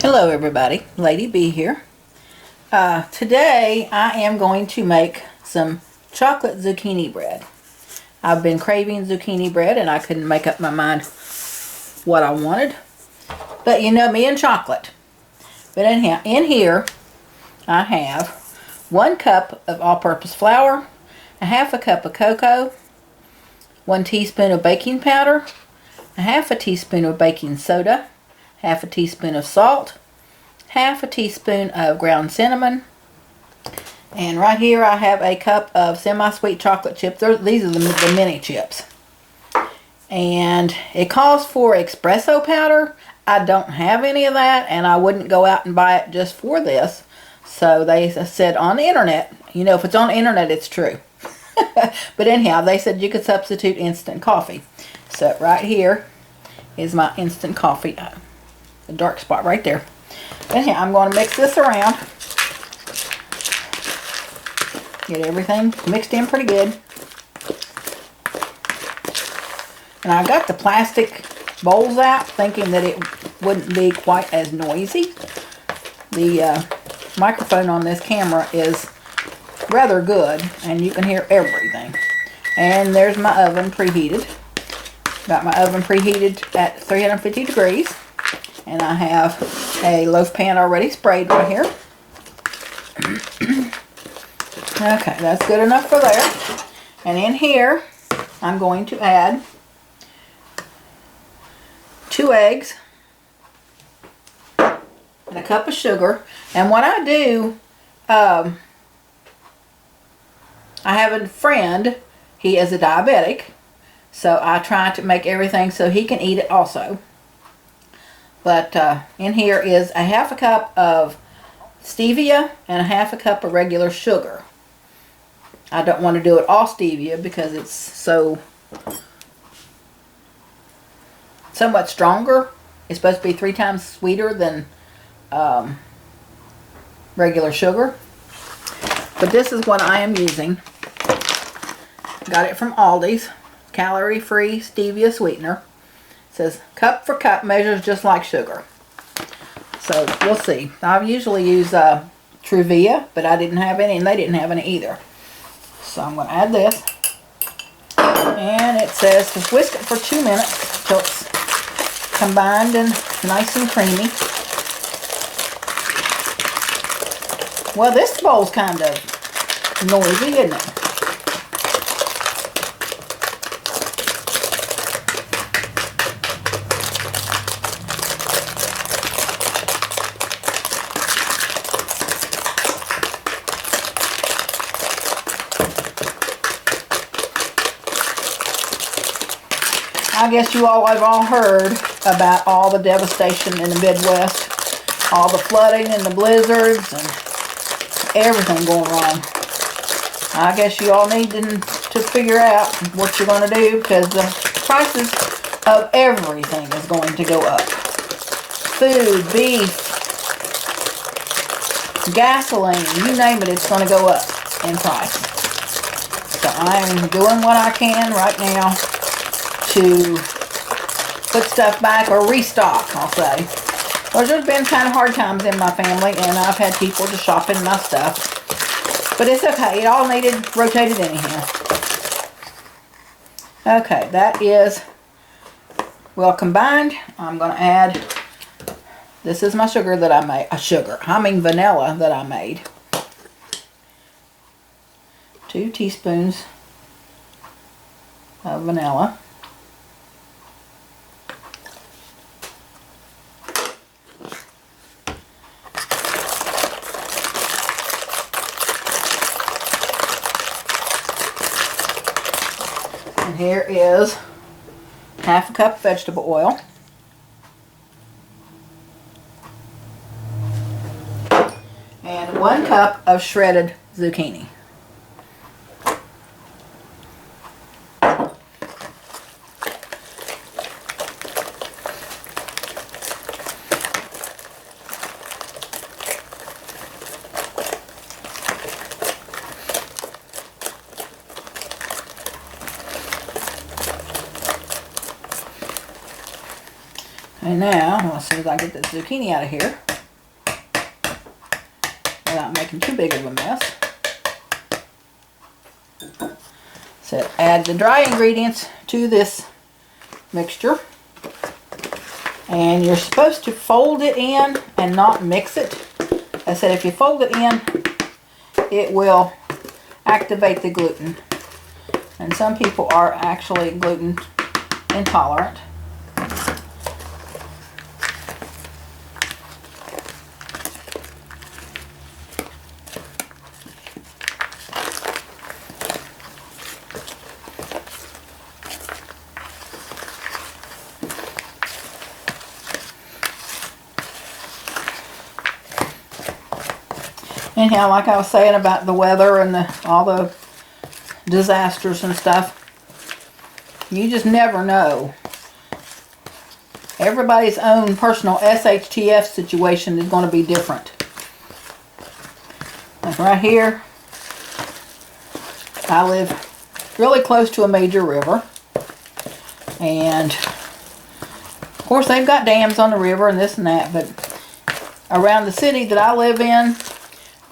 Hello everybody, Lady B here. Today I am going to make some chocolate zucchini bread. I've been craving zucchini bread and I couldn't make up my mind what I wanted. But you know me and chocolate. But anyhow, in here I have 1 cup of all-purpose flour, a half a cup of cocoa, 1 teaspoon of baking powder, a half a teaspoon of baking soda, half a teaspoon of salt, half a teaspoon of ground cinnamon, and right here I have a cup of semi-sweet chocolate chips. These are the mini chips. And it calls for espresso powder. I don't have any of that, and I wouldn't go out and buy it just for this. So they said on the internet, you know, if it's on the internet, it's true. But anyhow, they said you could substitute instant coffee. So right here is my instant coffee. The dark spot right there. Anyhow, I'm going to mix this around. Get everything mixed in pretty good. And I got the plastic bowls out thinking that it wouldn't be quite as noisy. The microphone on this camera is rather good and you can hear everything. And there's my oven preheated. Got my oven preheated at 350 degrees. And I have a loaf pan already sprayed right here. Okay, that's good enough for there. And in here, I'm going to add 2 eggs and a cup of sugar. And what I do, I have a friend, he is a diabetic, so I try to make everything so he can eat it also. But in here is a half a cup of stevia and a half a cup of regular sugar. I don't want to do it all stevia because it's so much stronger. It's supposed to be 3 times sweeter than regular sugar. But this is what I am using. Got it from Aldi's. Calorie-free stevia sweetener. It says cup for cup, measures just like sugar. So we'll see. I usually use Truvia, but I didn't have any and they didn't have any either. So I'm going to add this. And it says to whisk it for 2 minutes until it's combined and nice and creamy. Well, this bowl's kind of noisy, isn't it? I guess you all have all heard about all the devastation in the Midwest, all the flooding and the blizzards and everything going on. I guess you all need to figure out what you're going to do because the prices of everything is going to go up. Food, beef, gasoline, you name it, it's going to go up in price. So I'm doing what I can right now to put stuff back or restock, I'll say. Well, there's been kind of hard times in my family and I've had people just shopping my stuff. But it's okay. It all needed rotated anyhow. Okay, that is well combined. I'm going to add, this is my sugar that I made. Vanilla that I made. 2 teaspoons of vanilla. And here is half a cup of vegetable oil. And 1 cup of shredded zucchini. And now, as soon as I get the zucchini out of here, without making too big of a mess. So add the dry ingredients to this mixture. And you're supposed to fold it in and not mix it. I said if you fold it in, it will activate the gluten. And some people are actually gluten intolerant. Anyhow, like I was saying about the weather and all the disasters and stuff, you just never know. Everybody's own personal SHTF situation is going to be different. Like right here, I live really close to a major river. And of course they've got dams on the river and this and that, but around the city that I live in,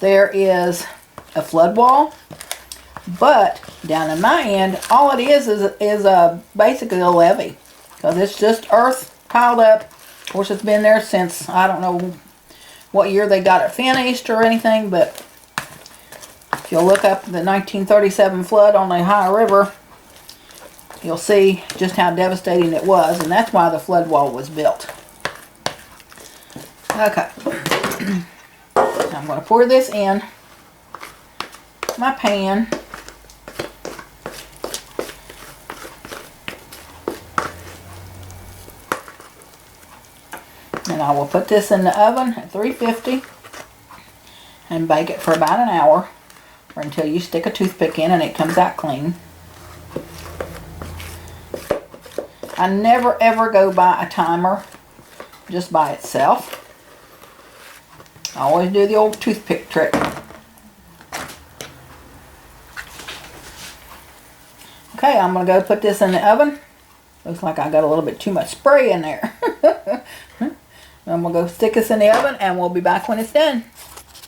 there is a flood wall, but down in my end, all it is basically a levee, because it's just earth piled up. Of course, it's been there since, I don't know what year they got it finished or anything, but if you'll look up the 1937 flood on the Ohio River, you'll see just how devastating it was, and that's why the flood wall was built. Okay. I'm going to pour this in my pan. And I will put this in the oven at 350 and bake it for about an hour, or until you stick a toothpick in and it comes out clean. I never ever go by a timer just by itself. I always do the old toothpick trick. Okay, I'm going to go put this in the oven. Looks like I got a little bit too much spray in there. I'm going to go stick this in the oven and we'll be back when it's done.